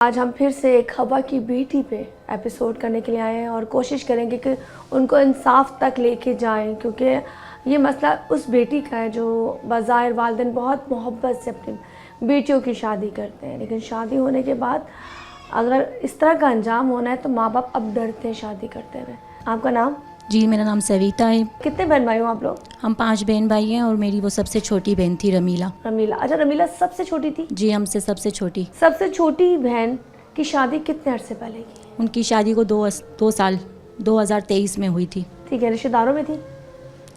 आज हम फिर से एक हवा की बेटी पे एपिसोड करने के लिए आए हैं और कोशिश करेंगे कि उनको इंसाफ तक लेके जाएं, क्योंकि ये मसला उस बेटी का है जो बज़ाहिर वालिदैन बहुत मोहब्बत से अपनी बेटियों की शादी करते हैं, लेकिन शादी होने के बाद अगर इस तरह का अंजाम होना है तो माँ बाप अब डरते हैं शादी करते हुए। आपका नाम? जी, मेरा नाम सविता है। कितने बहन भाई हो आप लोग? हम 5 बहन भाई हैं और मेरी वो सबसे छोटी बहन थी रमीला। रमीला, अच्छा रमीला सबसे छोटी थी? जी, हमसे सबसे छोटी। सबसे छोटी बहन की शादी कितने अरसे पहले की? उनकी शादी को 2 साल 2023 में हुई थी। ठीक है, रिश्तेदारों में थी?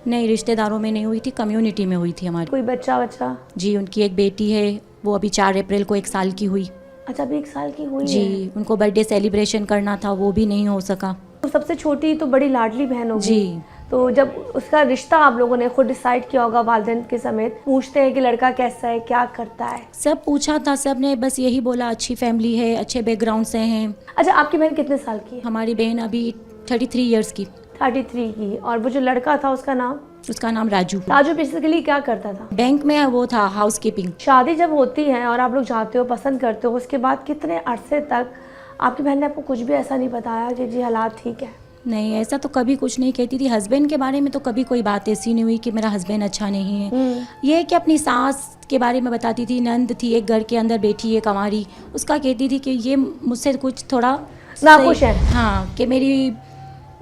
नहीं, रिश्तेदारों में नहीं हुई थी, कम्युनिटी में हुई थी हमारी। कोई बच्चा? जी, उनकी एक बेटी है, वो अभी 4 अप्रैल को 1 साल की हुई। अच्छा, अभी 1 साल की हुई जी है। उनको बर्थडे सेलिब्रेशन करना था, वो भी नहीं हो सका। तो सबसे छोटी तो बड़ी लाडली बहन होगी। जी। तो जब उसका रिश्ता आप लोगों ने खुद डिसाइड किया होगा वालिदैन के समेत, पूछते हैं कि लड़का कैसा है, क्या करता है? सब पूछा था, सब ने बस यही बोला अच्छी फैमिली है, अच्छे बैकग्राउंड से हैं। अच्छा, आपकी बहन कितने साल की है? हमारी बहन अभी 33 इयर्स की। 33 की। और वो जो लड़का था उसका नाम? उसका नाम राजू। राजू बेसिकली क्या करता था? बैंक में वो था, हाउस कीपिंग। शादी जब होती है और आप लोग जाते हो, पसंद करते हो, उसके बाद कितने अरसे तक आपकी बहन ने आपको कुछ भी ऐसा नहीं बताया कि जी हालात ठीक है? नहीं, ऐसा तो कभी कुछ नहीं कहती थी। हस्बैंड के बारे में तो कभी कोई बात ऐसी नहीं हुई कि मेरा हस्बैंड अच्छा नहीं है। ये है कि अपनी सास के बारे में बताती थी। नंद थी एक घर के अंदर बैठी है कंवारी, उसका कहती थी कि ये मुझसे कुछ थोड़ा नाखुश है। हाँ, कि मेरी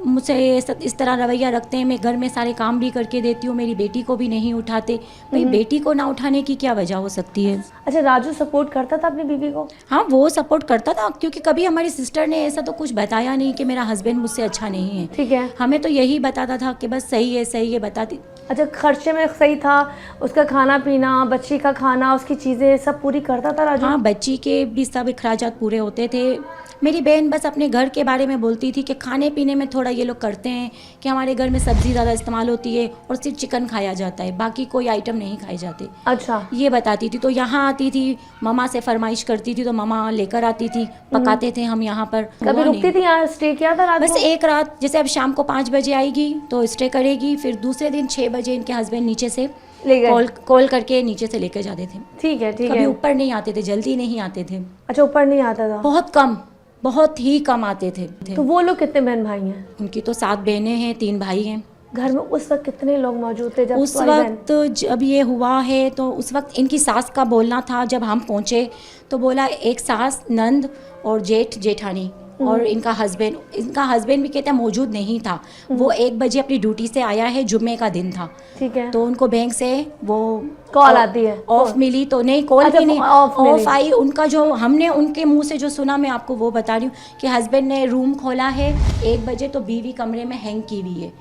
मुझसे इस तरह रवैया रखते हैं। मैं घर में सारे काम भी करके देती हूँ, मेरी बेटी को भी नहीं उठाते। भाई बेटी को ना उठाने की क्या वजह हो सकती है? अच्छा, राजू सपोर्ट करता था अपनी बीवी को? हाँ, वो सपोर्ट करता था, क्योंकि कभी हमारी सिस्टर ने ऐसा तो कुछ बताया नहीं कि मेरा हस्बैंड मुझसे अच्छा नहीं है। ठीक है। हमें तो यही बताता था कि बस सही है बताती। अच्छा, खर्चे में सही था? उसका खाना पीना, बच्ची का खाना, उसकी चीज़ें सब पूरी करता था राजू? हाँ, बच्ची के भी सब अखराजात पूरे होते थे। मेरी बहन बस अपने घर के बारे में बोलती थी कि खाने पीने में थोड़ा ये लोग करते हैं कि हमारे घर में सब्ज़ी ज़्यादा इस्तेमाल होती है और सिर्फ चिकन खाया जाता है, बाकी कोई आइटम नहीं खाए जाते। अच्छा, ये बताती थी। तो यहाँ आती थी, ममा से फरमाइश करती थी तो ममा लेकर आती थी, पकाते थे हम यहाँ पर। कभी रुकती थी यहाँ, स्टे किया था रात बस को? एक रात, जैसे अब शाम को 5 बजे आएगी तो स्टे करेगी, फिर दूसरे दिन 6 बजे इनके हस्बैंड नीचे से ले गए? कॉल करके नीचे से लेकर जाते थे। ठीक है, ठीक कभी है। ऊपर नहीं आते थे, जल्दी नहीं आते थे। अच्छा, ऊपर नहीं आता था? बहुत ही कम आते थे। तो वो लोग कितने बहन भाई हैं? उनकी तो 7 बहनें हैं, 3 भाई हैं। घर में उस वक्त कितने लोग मौजूद थे जब उस वक्त जब ये हुआ है तो उस वक्त इनकी सास का बोलना था, जब हम पहुँचे तो बोला एक सास, नंद और जेठानी और इनका हस्बैंड भी कहते हैं मौजूद नहीं था। वो 1 बजे अपनी ड्यूटी से आया है, जुम्मे का दिन था। ठीक है। तो उनको बैंक से वो कॉल आती है, ऑफ मिली, तो नहीं कॉल अच्छा, भी नहीं, ऑफ आई। उनका जो हमने उनके मुंह से जो सुना, मैं आपको वो बता रही हूँ कि हस्बैंड ने रूम खोला है 1 बजे तो बीवी कमरे में हैंग की हुई है,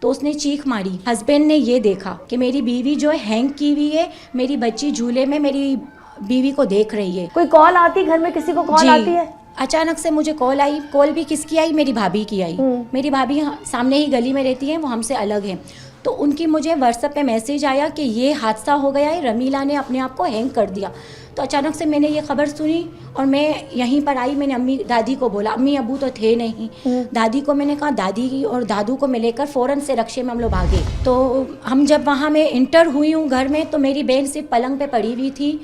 तो उसने चीख मारी। हस्बैंड ने ये देखा कि मेरी बीवी जो है हैंग की हुई है, मेरी बच्ची झूले में मेरी बीवी को देख रही है। कोई कॉल आती घर में? किसी को कॉल आती है? अचानक से मुझे कॉल आई। कॉल भी किसकी आई? मेरी भाभी की आई। मेरी भाभी सामने ही गली में रहती है, वो हमसे अलग है। तो उनकी मुझे व्हाट्सएप पे मैसेज आया कि ये हादसा हो गया है, रमीला ने अपने आप को हैंग कर दिया। तो अचानक से मैंने ये खबर सुनी और मैं यहीं पर आई। मैंने अम्मी दादी को बोला, अम्मी अबू तो थे नहीं। दादी को मैंने कहा, दादी और दादू को मैं लेकर फ़ौरन से रक्शे में हम लोग भागे। तो हम जब वहाँ मैं इंटर हुई हूँ घर में, तो मेरी बहन सिर्फ पलंग पे पड़ी हुई थी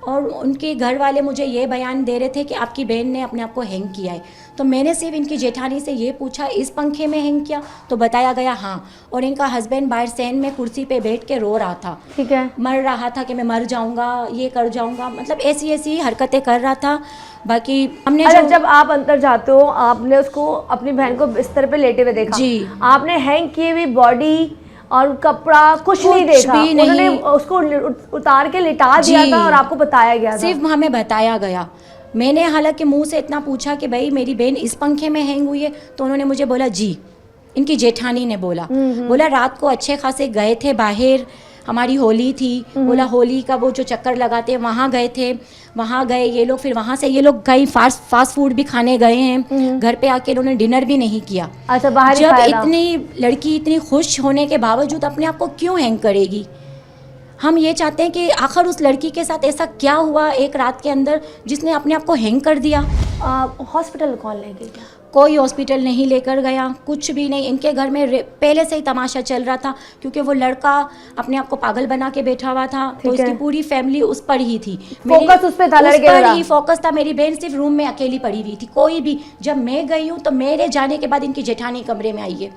और उनके घर वाले मुझे ये बयान दे रहे थे कि आपकी बहन ने अपने आप को हैंग किया है। तो मैंने सिर्फ इनकी जेठानी से ये पूछा, इस पंखे में हैंग किया? तो बताया गया हाँ। और इनका हस्बैंड बाहर सैन में कुर्सी पे बैठ के रो रहा था। ठीक है। मर रहा था कि मैं मर जाऊंगा, ये कर जाऊंगा, मतलब ऐसी हरकतें कर रहा था। बाकी हमने अच्छा, जब आप अंदर जाते हो, आपने उसको, अपनी बहन को बिस्तर पे लेटे हुए देखा? जी। आपने हैंग की हुई बॉडी और कपड़ा कुछ नहीं देखा? भी नहीं। उन्होंने उसको उतार के लिटा दिया था और आपको बताया गया था? सिर्फ हमें बताया गया। मैंने हालांकि मुंह से इतना पूछा कि भाई मेरी बहन इस पंखे में हैंग हुई है, तो उन्होंने मुझे बोला जी। इनकी जेठानी ने बोला रात को अच्छे खासे गए थे बाहर, हमारी होली थी, बोला होली का वो जो चक्कर लगाते हैं वहाँ गए थे, वहाँ गए ये लोग, फिर वहाँ से ये लोग कहीं फास्ट फूड भी खाने गए हैं। घर पे आके उन्होंने डिनर भी नहीं किया। अच्छा, बाहर ही जब खाया था? इतनी लड़की इतनी खुश होने के बावजूद अपने आप को क्यों हैंग करेगी? हम ये चाहते हैं कि आखिर उस लड़की के साथ ऐसा क्या हुआ एक रात के अंदर जिसने अपने आप को हैंग कर दिया? हॉस्पिटल कौन ले गया? कोई हॉस्पिटल नहीं लेकर गया, कुछ भी नहीं। इनके घर में पहले से ही तमाशा चल रहा था, क्योंकि वो लड़का अपने आप को पागल बना के बैठा हुआ था, तो इसकी पूरी फैमिली उस पर ही थी। फोकस उस पे था, लड़के पर ही फोकस था। मेरी बहन सिर्फ रूम में अकेली पड़ी हुई थी, कोई भी। जब मैं गई हूँ तो मेरे जाने के बाद इनकी जेठानी कमरे में आई है।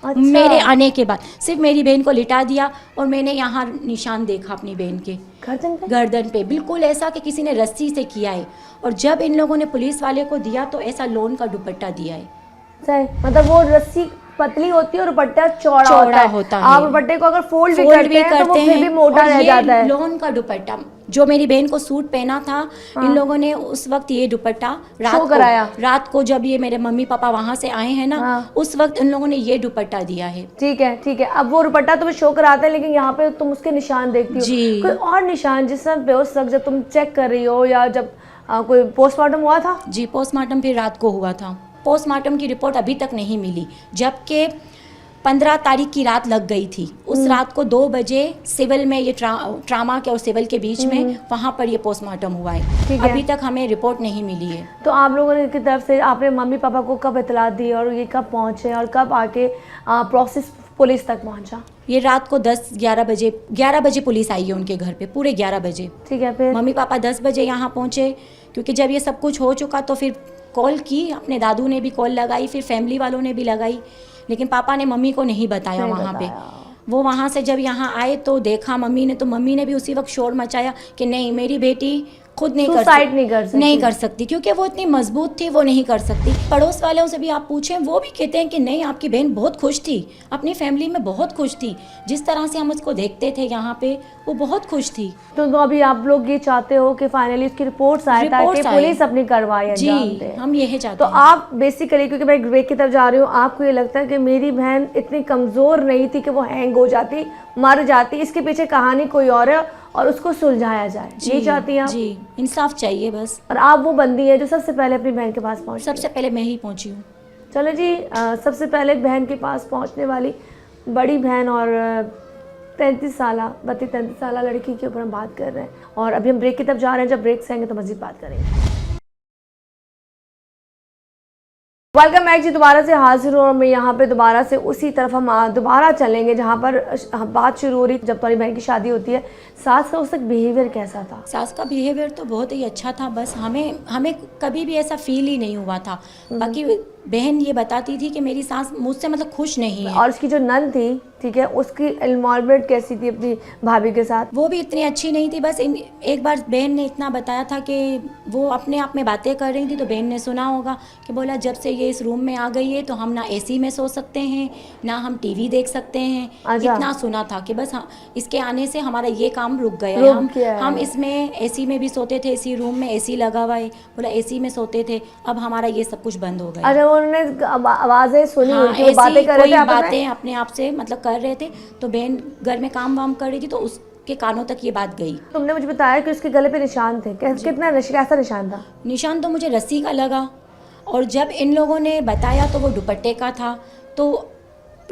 अच्छा। मेरे आने के बाद सिर्फ मेरी बहन को लिटा दिया, और मैंने यहाँ निशान देखा अपनी बहन के गर्दन पे, बिल्कुल ऐसा कि किसी ने रस्सी से किया है। और जब इन लोगों ने पुलिस वाले को दिया तो ऐसा लोन का दुपट्टा दिया है। सही, मतलब वो रस्सी पतली होती है और दुपट्टा चौड़ा होता है। आप दुपट्टे को अगर फोल्ड भी करते हैं तो वो फिर भी मोटा रह जाता है। लोन का दुपट्टा, जो मेरी बहन को सूट पहना था, इन लोगों ने उस वक्त ये दुपट्टा रात को जब ये मेरे मम्मी पापा वहाँ से आए हैं ना, उस वक्त इन लोगों ने ये दुपट्टा दिया है। ठीक है, ठीक है। अब वो दुपट्टा तुम्हें शो कराता है, लेकिन यहाँ पे तुम उसके निशान देखती हो। जी। कोई और निशान जिस पे उस वक्त जब तुम चेक कर रही हो, या जब कोई पोस्टमार्टम हुआ था? जी, पोस्टमार्टम फिर रात को हुआ था। पोस्टमार्टम की रिपोर्ट अभी तक नहीं मिली, जबकि 15 तारीख की रात लग गई थी। उस रात को 2 बजे सिविल में, ये ट्रामा के और सिविल के बीच में, वहाँ पर ये पोस्टमार्टम हुआ है। अभी तक हमें रिपोर्ट नहीं मिली है। तो आप लोगों ने की तरफ से आपने मम्मी पापा को कब इतला दी, और ये कब पहुँचे, और कब आके प्रोसेस पुलिस तक पहुँचा? ये रात को 11 बजे पुलिस आई है उनके घर पे, पूरे 11 बजे। ठीक है। फिर मम्मी पापा 10 बजे यहाँ पहुँचे, क्योंकि जब ये सब कुछ हो चुका तो फिर कॉल की, अपने दादू ने भी कॉल लगाई, फिर फैमिली वालों ने भी लगाई, लेकिन पापा ने मम्मी को नहीं बताया वहाँ पे। वो वहाँ से जब यहाँ आए तो देखा मम्मी ने, तो मम्मी ने भी उसी वक्त शोर मचाया कि नहीं, मेरी बेटी खुद नहीं कर सकती, क्योंकि वो इतनी मजबूत थी, वो नहीं कर सकती। पड़ोस वालों से भी आप पूछें, वो भी कहते हैं कि नहीं, आपकी बहन बहुत खुश थी, अपनी फैमिली में बहुत खुश थी, जिस तरह से हम उसको देखते थे यहाँ पे, वो बहुत खुश थी। तो अभी आप लोग ये चाहते हो कि फाइनली उसकी रिपोर्ट्स आए ताकि पुलिस अपनी कार्रवाई जी, हम यही चाहते तो आप बेसिकली, क्योंकि मैं ब्रेक की तरफ जा रही हूँ, आपको ये लगता है कि मेरी बहन इतनी कमज़ोर नहीं थी कि वो हैंग हो जाती, मर जाती, इसके पीछे कहानी कोई और है और उसको सुलझाया जाए, ये चाहती हैं आप? जी, इंसाफ चाहिए बस। और आप वो बंदी है जो सबसे पहले अपनी बहन के पास पहुंची? सबसे पहले मैं ही पहुंची हूँ। चलो जी, सबसे पहले बहन के पास पहुंचने वाली बड़ी बहन और 33 साल लड़की के ऊपर हम बात कर रहे हैं, और अभी हम ब्रेक की तरफ जा रहे हैं। जब ब्रेक से आएंगे तो मज़ीद बात करेंगे। वेलकम बैक जी, दोबारा से हाजिर हूँ, और मैं यहाँ पे दोबारा से उसी तरफ हम दोबारा चलेंगे जहाँ पर बात शुरू हो रही। जब तुम्हारी बहन की शादी होती है, सास का उस तक बिहेवियर कैसा था? सास का बिहेवियर तो बहुत ही अच्छा था, बस हमें कभी भी ऐसा फील ही नहीं हुआ था। बाकी बहन ये बताती थी कि मेरी सास मुझसे मतलब खुश नहीं है। और उसकी जो नंद थी, ठीक है, उसकी इन्वॉल्वमेंट कैसी थी अपनी भाभी के साथ? वो भी इतनी अच्छी नहीं थी। बस एक बार बहन ने इतना बताया था कि वो अपने आप में बातें कर रही थी, तो बहन ने सुना होगा कि बोला जब से ये इस रूम में आ गई है तो हम ना एसी में सो सकते हैं, ना हम टीवी देख सकते हैं। इतना सुना था कि बस इसके आने से हमारा ये काम रुक गया। हम इसमें एसी में भी सोते थे, इसी रूम में एसी लगा हुआ है, बोला एसी में सोते थे, अब हमारा ये सब कुछ बंद हो गया। अच्छा, उन्होंने आवाजें सुनी? हाँ, ऐसी बातें कर रहे थे, बातें अपने आप से मतलब कर रहे थे, तो बहन घर में काम वाम कर रही थी, तो उसके कानों तक ये बात गई। तुमने मुझे बताया कि उसके गले पे निशान थे, कितना कैसा निशान था? निशान तो मुझे रस्सी का लगा, और जब इन लोगों ने बताया तो वो दुपट्टे का था। तो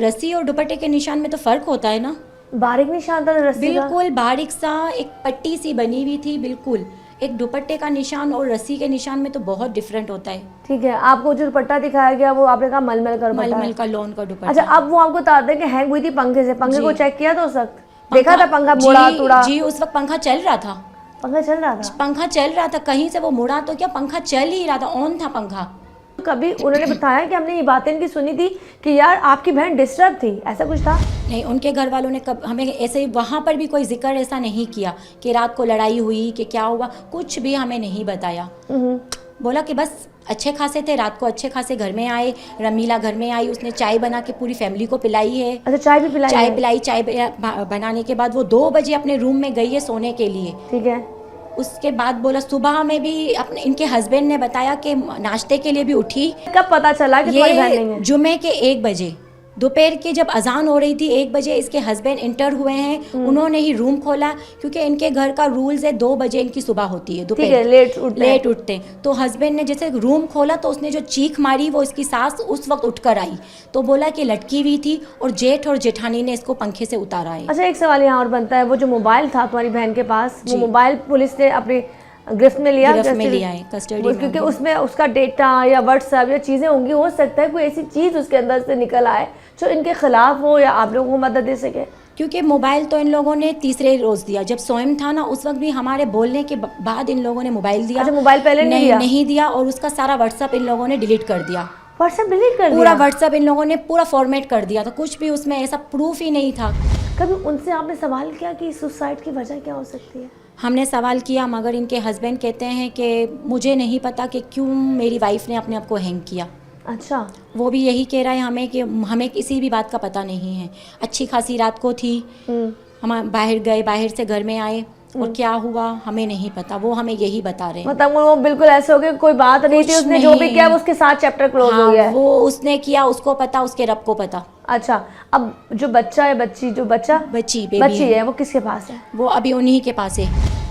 रस्सी और दुपट्टे के निशान में तो फर्क होता है ना। बारीक निशान था रस्सी का? बिल्कुल बारीक सा, एक पट्टी सी बनी हुई थी, बिल्कुल। एक दुपट्टे का निशान और रस्सी के निशान में तो बहुत डिफरेंट होता है। ठीक है, आपको जो दुपट्टा दिखाया गया वो आपने कहा मलमल का लोन का दुपट्टा। अच्छा, अब वो आपको बताते हैं कि हैंग हुई थी पंखे से, पंखे को चेक किया तो उस वक्त देखा था पंखा मुड़ा टूटा? जी, उस वक्त पंखा चल रहा था। पंखा चल रहा था, कहीं से वो मुड़ा तो क्या, पंखा चल ही रहा था, ऑन था पंखा। कभी उन्होंने बताया कि हमने ये बातें इनकी सुनी थी कि यार आपकी बहन डिस्टर्ब थी, ऐसा कुछ था? नहीं, उनके घर वालों ने हमें ऐसे, वहाँ पर भी कोई जिक्र ऐसा नहीं किया कि रात को लड़ाई हुई कि क्या हुआ, कुछ भी हमें नहीं बताया। बोला कि बस अच्छे खासे थे, रात को अच्छे खासे घर में आए, रमीला घर में आई, उसने चाय बना के पूरी फैमिली को पिलाई है। अच्छा, चाय भी पिलाई? चाय बनाने के बाद वो 2 बजे अपने रूम में गई है सोने के लिए। ठीक है। उसके बाद बोला सुबह में भी अपने इनके हस्बैंड ने बताया कि नाश्ते के लिए भी उठी। कब पता चला कि तुम्हारी बहन नहीं है? जुमे के 1 बजे, दोपहर की जब अजान हो रही थी 1 बजे, इसके हस्बैंड इंटर हुए हैं। उन्होंने ही रूम खोला, क्योंकि इनके घर का रूल्स है 2 बजे इनकी सुबह होती है, दोपहर लेट उठते हैं। तो हस्बैंड ने जैसे रूम खोला तो उसने जो चीख मारी, वो इसकी सास उस वक्त उठकर आई, तो बोला कि लटकी हुई थी और जेठ और जेठानी ने इसको पंखे से उतारा है। अच्छा, एक सवाल यहाँ और बनता है, वो जो मोबाइल था तुम्हारी बहन के पास, वो मोबाइल पुलिस ने अपने गिरफ्त में लिया, गिरफ्त में लिया है, कस्टडी में क्योंकि हो गया। उसमें उसका डेटा या व्हाट्सएप या चीज़ें होंगी, हो सकता है कोई ऐसी चीज़ उसके अंदर से निकल आए जो इनके खिलाफ हो या आप लोगों को मदद दे सके। क्योंकि मोबाइल तो इन लोगों ने तीसरे रोज दिया, जब सोएम था ना उस वक्त भी हमारे बोलने के बाद इन लोगों ने मोबाइल दिया। अच्छा, मोबाइल पहले नहीं दिया? नहीं दिया, और उसका सारा व्हाट्सएप इन लोगों ने डिलीट कर दिया। व्हाट्सएप डिलीट कर पूरा दिया? व्हाट्सएप इन लोगों ने पूरा फॉर्मेट कर दिया था, कुछ भी उसमें ऐसा प्रूफ ही नहीं था। कभी उनसे आपने सवाल किया कि सुसाइड की वजह क्या हो सकती है? हमने सवाल किया, मगर इनके हस्बैंड कहते हैं कि मुझे नहीं पता कि क्यों मेरी वाइफ ने अपने आप को हैंग किया। अच्छा, वो भी यही कह रहा है हमें कि हमें किसी भी बात का पता नहीं है। अच्छी खासी रात को थी, हम बाहर गए, बाहर से घर में आए और क्या हुआ हमें नहीं पता, वो हमें यही बता रहे हैं। मतलब वो बिल्कुल ऐसे हो गया, कोई बात नहीं थी, कुछ उसने जो भी नहीं। किया वो उसके साथ चैप्टर क्लोज हो गया है। वो उसने किया, उसको पता, उसके रब को पता। अच्छा, अब जो बच्चा है, बच्ची, जो बच्चा बच्ची बेबी बच्ची है वो किसके पास है? वो अभी उन्हीं के पास है।